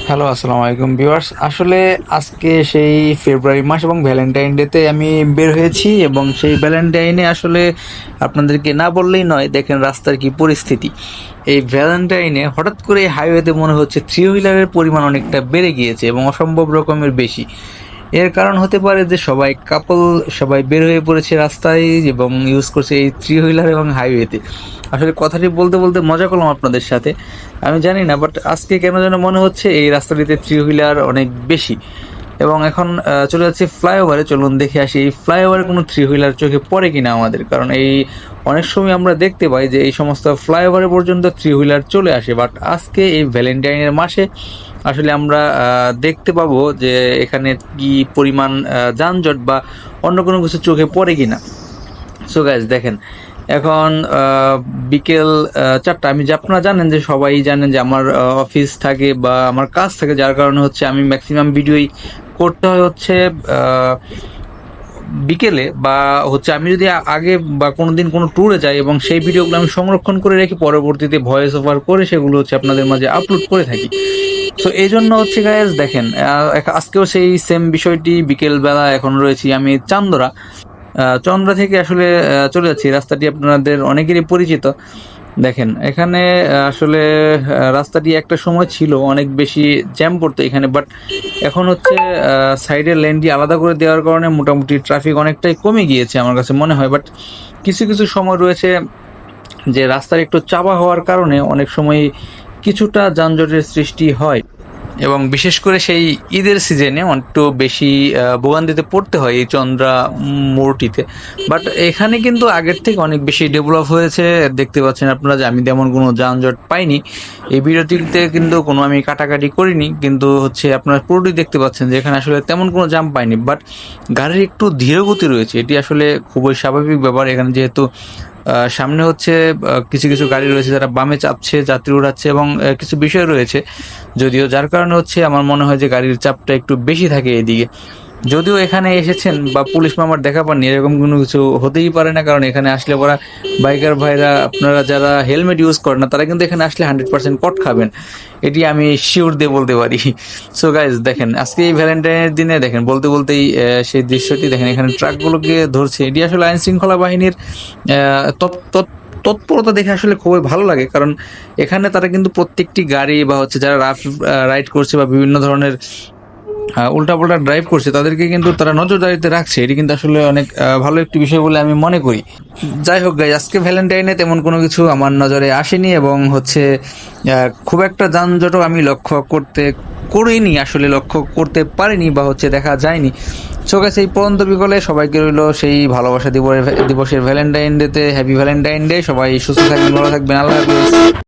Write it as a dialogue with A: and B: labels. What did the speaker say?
A: Hello, আসসালামু আলাইকুম viewers. আসলে আজকে সেই ফেব্রুয়ারি মাস এবং ভ্যালেন্টাইন ডেতে আমি বের হয়েছি এবং সেই ভ্যালেন্টাইনে আসলে আপনাদেরকে না বললেই নয়, দেখেন রাস্তার কি পরিস্থিতি। এই ভ্যালেন্টাইনে হঠাৎ করে হাইওয়েতে মনে হচ্ছে থ্রি হুইলারের পরিমাণ অনেকটা বেড়ে গিয়েছে এবং অসম্ভব রকমের বেশি। এর কারণ হতে পারে যে সবাই কাপল, সবাই বের হয়ে পড়েছে রাস্তায় এবং ইউজ করছে এই থ্রি হুইলার এবং হাইওয়েতে। আসলে কথাটি বলতে বলতে মজা করলাম আপনাদের সাথে, আমি জানি না, বাট আজকে কেন যেন মনে হচ্ছে এই রাস্তাটিতে থ্রি হুইলার অনেক বেশি। এবং এখন চলে যাচ্ছি ফ্লাইওভারে, চলুন দেখে আসি এই ফ্লাইওভারে কোনো থ্রি হুইলার চোখে পড়ে কিনা আমাদের। কারণ এই অনেক সময় আমরা দেখতে পাই যে এই সমস্ত ফ্লাইওভারে পর্যন্ত থ্রি হুইলার চলে আসে, বাট আজকে এই ভ্যালেন্টাইনের মাসে আসলে আমরা দেখতে পাবো যে এখানে কি পরিমাণ যানজট বা অন্য কোনো কিছু চোখে পড়ে কিনা। সো গাইজ দেখেন, এখন বিকেল 4টা। আমি যে আপনারা জানেন যে সবাই জানেন যে আমার অফিস থাকে বা আমার কাজ থাকে, যার কারণে হচ্ছে আমি ম্যাক্সিমাম ভিডিওই করতে হয় হচ্ছে বিকেলে, বা হচ্ছে আমি যদি আগে বা কোনো দিন কোনো ট্যুরে যাই এবং সেই ভিডিওগুলো আমি সংরক্ষণ করে রেখে পরবর্তীতে ভয়েস ওভার করে সেগুলো হচ্ছে আপনাদের মাঝে আপলোড করে থাকি। সো এই জন্য হচ্ছে গাইজ দেখেন, আজকেও সেই সেম বিষয়টি, বিকেলবেলা এখন রয়েছি আমি চান্দরা। চন্দ্রা থেকে আসলে চলে যাচ্ছি। রাস্তাটি আপনাদের অনেকেরই পরিচিত। দেখেন এখানে আসলে রাস্তাটি একটা সময় ছিল অনেক বেশি জ্যাম পড়তো এখানে, বাট এখন হচ্ছে সাইডের লেনটি আলাদা করে দেওয়ার কারণে মোটামুটি ট্রাফিক অনেকটাই কমে গিয়েছে আমার কাছে মনে হয়। বাট কিছু কিছু সময় রয়েছে যে রাস্তার একটু চাপা হওয়ার কারণে অনেক সময় কিছুটা যানজটের সৃষ্টি হয়, এবং বিশেষ করে সেই ঈদের সিজনে একটু বেশি ভোগান্তিতে পড়তে হয় এই চন্দ্রা মোড়টিতে। বাট এখানে কিন্তু আগের থেকে অনেক বেশি ডেভেলপ হয়েছে। দেখতে পাচ্ছেন আপনারা যে আমি তেমন কোনো যানজট পাইনি এই ভিডিওটিতে, কিন্তু কোনো আমি কাটাকাটি করিনি, কিন্তু হচ্ছে আপনারা পুরোটি দেখতে পাচ্ছেন যে এখানে আসলে তেমন কোনো জাম পাইনি। বাট গাড়ির একটু ধীরগতি রয়েছে, এটি আসলে খুবই স্বাভাবিক ব্যাপার। এখানে যেহেতু সামনে হচ্ছে কিছু কিছু গাড়ি রয়েছে যারা বামে চাপছে, যাত্রী উঠাচ্ছে, এবং কিছু বিষয় রয়েছে যদিও, যার কারণে হচ্ছে আমার মনে হয় যে গাড়ির চাপটা একটু বেশি থাকে এদিকে। যদিও এখানে এসেছেন বা পুলিশ মামার দেখা পাননি, এরকম কোনো কিছু হতেই পারে না, কারণ এখানে আসলে পরা বাইকার ভাইরা, আপনারা যারা হেলমেট ইউজ করেন না, তারা কিন্তু এখানে আসলে 100% কট খাবেন, এটি আমি শিওর দিয়ে বলতে পারি। সো গাইজ দেখেন, আজকে এই ভ্যালেন্টাইনের দিনে দেখেন বলতে বলতেই সেই দৃশ্যটি দেখেন, এখানে ট্রাকগুলোকে ধরছে। এটি আসলে আইন শৃঙ্খলা বাহিনীর তৎপরতা দেখে আসলে খুবই ভালো লাগে, কারণ এখানে তারা কিন্তু প্রত্যেকটি গাড়ি বা হচ্ছে যারা রাফ রাইড করছে বা বিভিন্ন ধরনের উল্টাপাল্টা ড্রাইভ করছে তাদেরকে কিন্তু তারা নজরদারিতে রাখছে। এটি কিন্তু আসলে অনেক ভালো একটি বিষয় বলে আমি মনে করি। যাই হোক গাইজ, আজকে ভ্যালেন্টাইনে তেমন কোনো কিছু আমার নজরে আসেনি এবং হচ্ছে খুব একটা যানজটও আমি করিনি, আসলে লক্ষ্য করতে পারিনি বা হচ্ছে দেখা যায়নি। সো গাইস, এই পরন্ত বিকলে সবাইকে রইল সেই ভালোবাসা দিবসের ভ্যালেন্টাইন ডেতে হ্যাপি ভ্যালেন্টাইন ডে। সবাই সুস্থ থাকবেন, ভালো থাকবেন, আল্লাহ হাফেজ।